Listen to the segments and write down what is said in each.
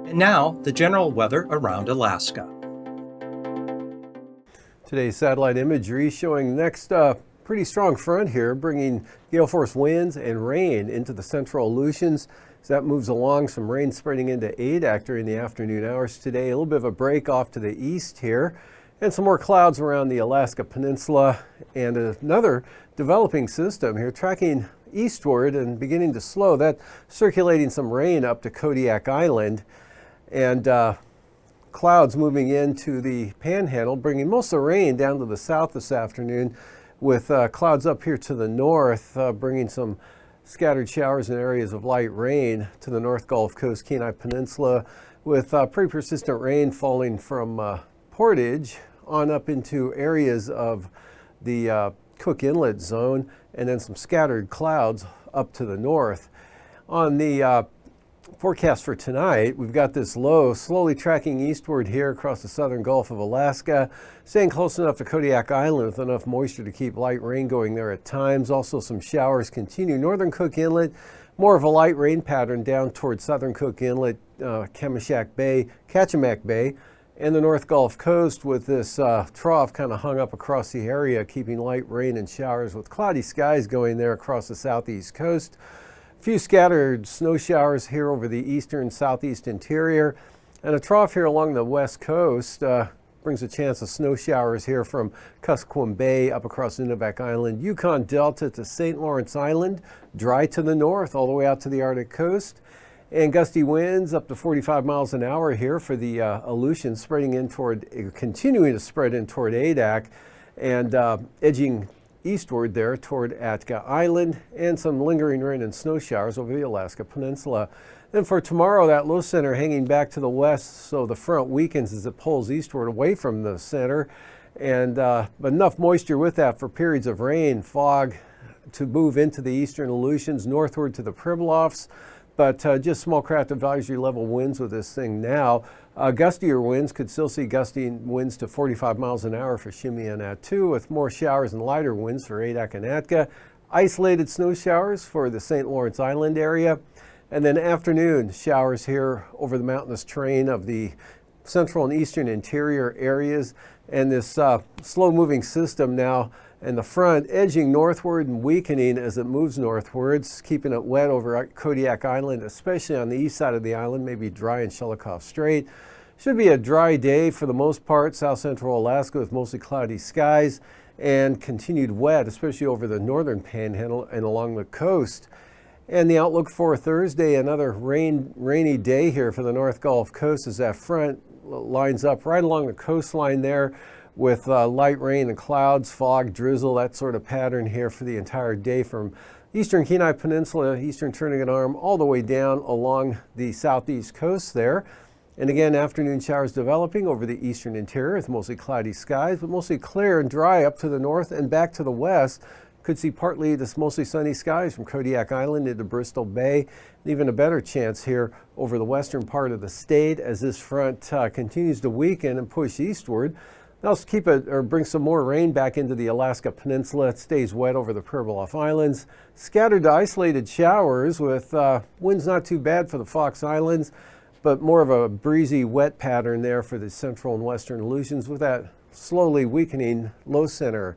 And now, the general weather around Alaska. Today's satellite imagery showing next pretty strong front here, bringing gale force winds and rain into the central Aleutians. As that moves along, some rain spreading into Adak during the afternoon hours today. A little bit of a break off to the east here, and some more clouds around the Alaska Peninsula, and another developing system here tracking eastward and beginning to slow. That circulating some rain up to Kodiak Island, and clouds moving into the Panhandle, bringing most of the rain down to the south this afternoon, with clouds up here to the north, bringing some scattered showers and areas of light rain to the North Gulf Coast, Kenai Peninsula, with pretty persistent rain falling from Portage on up into areas of the Cook Inlet zone, and then some scattered clouds up to the north. On the forecast for tonight, we've got this low slowly tracking eastward here across the southern Gulf of Alaska, staying close enough to Kodiak Island with enough moisture to keep light rain going there at times. Also some showers continue. Northern Cook Inlet, more of a light rain pattern down towards southern Cook Inlet, Kachamak Bay, and the North Gulf Coast, with this trough kind of hung up across the area, keeping light rain and showers with cloudy skies going there across the southeast coast. A few scattered snow showers here over the eastern southeast interior, and a trough here along the west coast brings a chance of snow showers here from Kuskokwim Bay up across Nunivak Island, Yukon Delta to St. Lawrence Island, dry to the north all the way out to the Arctic coast, and gusty winds up to 45 miles an hour here for the Aleutians, continuing to spread in toward Adak, and edging eastward there toward Atka Island, and some lingering rain and snow showers over the Alaska Peninsula. Then for tomorrow, that low center hanging back to the west, so the front weakens as it pulls eastward away from the center, and but enough moisture with that for periods of rain, fog to move into the eastern Aleutians, northward to the Pribilofs, but just small craft advisory level winds with this thing now. Gustier winds, could still see gusty winds to 45 miles an hour for Shimei and Attu, with more showers and lighter winds for Adak and Atka. Isolated snow showers for the St. Lawrence Island area. And then afternoon showers here over the mountainous terrain of the central and eastern interior areas. And this slow moving system now in the front, edging northward and weakening as it moves northwards, keeping it wet over Kodiak Island, especially on the east side of the island, maybe dry in Shelikof Strait. Should be a dry day for the most part, south central Alaska with mostly cloudy skies, and continued wet, especially over the northern Panhandle and along the coast. And the outlook for Thursday, another rainy day here for the North Gulf Coast, as that front lines up right along the coastline there, with light rain and clouds, fog, drizzle, that sort of pattern here for the entire day from eastern Kenai Peninsula, eastern Turnagain Arm, all the way down along the southeast coast there. And again, afternoon showers developing over the eastern interior with mostly cloudy skies, but mostly clear and dry up to the north and back to the west. Could see partly this mostly sunny skies from Kodiak Island into Bristol Bay, and even a better chance here over the western part of the state as this front continues to weaken and push eastward. Now let's bring some more rain back into the Alaska Peninsula. It stays wet over the Pribilof Islands. Scattered to isolated showers with winds not too bad for the Fox Islands, but more of a breezy, wet pattern there for the central and western Aleutians with that slowly weakening low center.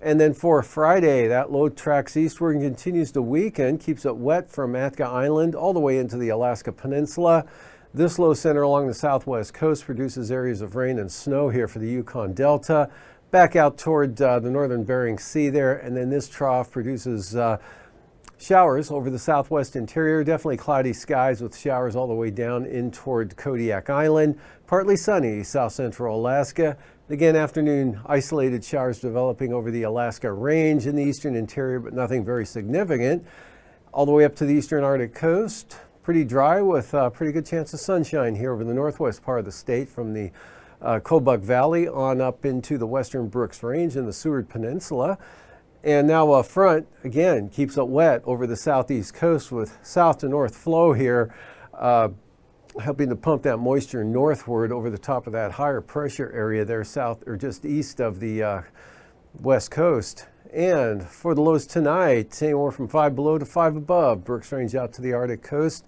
And then for Friday, that low tracks eastward and continues to weaken, keeps it wet from Atka Island all the way into the Alaska Peninsula. This low center along the southwest coast produces areas of rain and snow here for the Yukon Delta, back out toward the northern Bering Sea there, and then this trough produces showers over the southwest interior, definitely cloudy skies with showers all the way down in toward Kodiak Island, partly sunny south central Alaska. Again, afternoon isolated showers developing over the Alaska Range in the eastern interior, but nothing very significant. All the way up to the eastern Arctic coast, pretty dry with a pretty good chance of sunshine here over the northwest part of the state from the Kobuk Valley on up into the western Brooks Range and the Seward Peninsula. And now a front, again, keeps it wet over the southeast coast with south to north flow here, helping to pump that moisture northward over the top of that higher pressure area there south or just east of the west coast. And for the lows tonight, anywhere from 5 below to 5 above, Brooks Range out to the Arctic coast.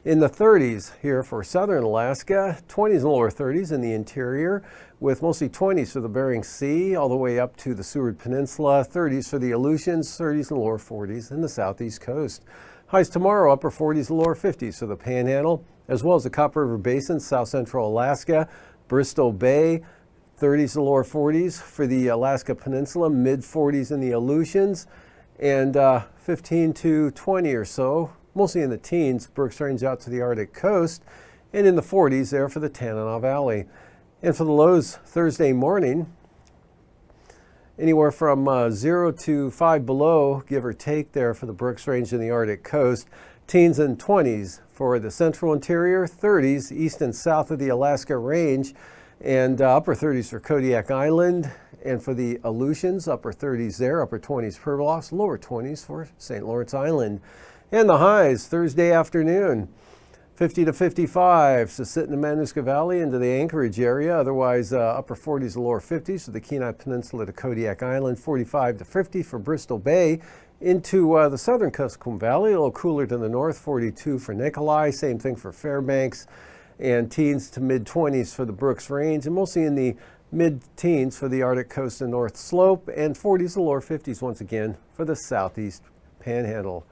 In the 30s here for southern Alaska, 20s and lower 30s in the interior, with mostly 20s for the Bering Sea all the way up to the Seward Peninsula, 30s for the Aleutians, 30s and lower 40s in the southeast coast. Highs tomorrow, upper 40s and lower 50s for the Panhandle, as well as the Copper River Basin, south central Alaska, Bristol Bay, 30s and lower 40s for the Alaska Peninsula, mid 40s in the Aleutians, and 15 to 20 or so, mostly in the teens, Brooks Range out to the Arctic coast, and in the 40s there for the Tanana Valley. And for the lows Thursday morning, anywhere from 0 to 5 below, give or take there for the Brooks Range and the Arctic coast. Teens and 20s for the central interior, 30s east and south of the Alaska Range, and upper 30s for Kodiak Island. And for the Aleutians, upper 30s there, upper 20s Pribilof, lower 20s for St. Lawrence Island. And the highs Thursday afternoon, 50 to 55, so sit in the Manaska Valley into the Anchorage area. Otherwise, upper 40s to lower 50s for the Kenai Peninsula to Kodiak Island, 45 to 50 for Bristol Bay. Into the southern Kuskokwim Valley, a little cooler to the north, 42 for Nikolai. Same thing for Fairbanks. And teens to mid-20s for the Brooks Range, and mostly in the mid-teens for the Arctic coast and North Slope, and 40s to lower 50s once again for the southeast Panhandle.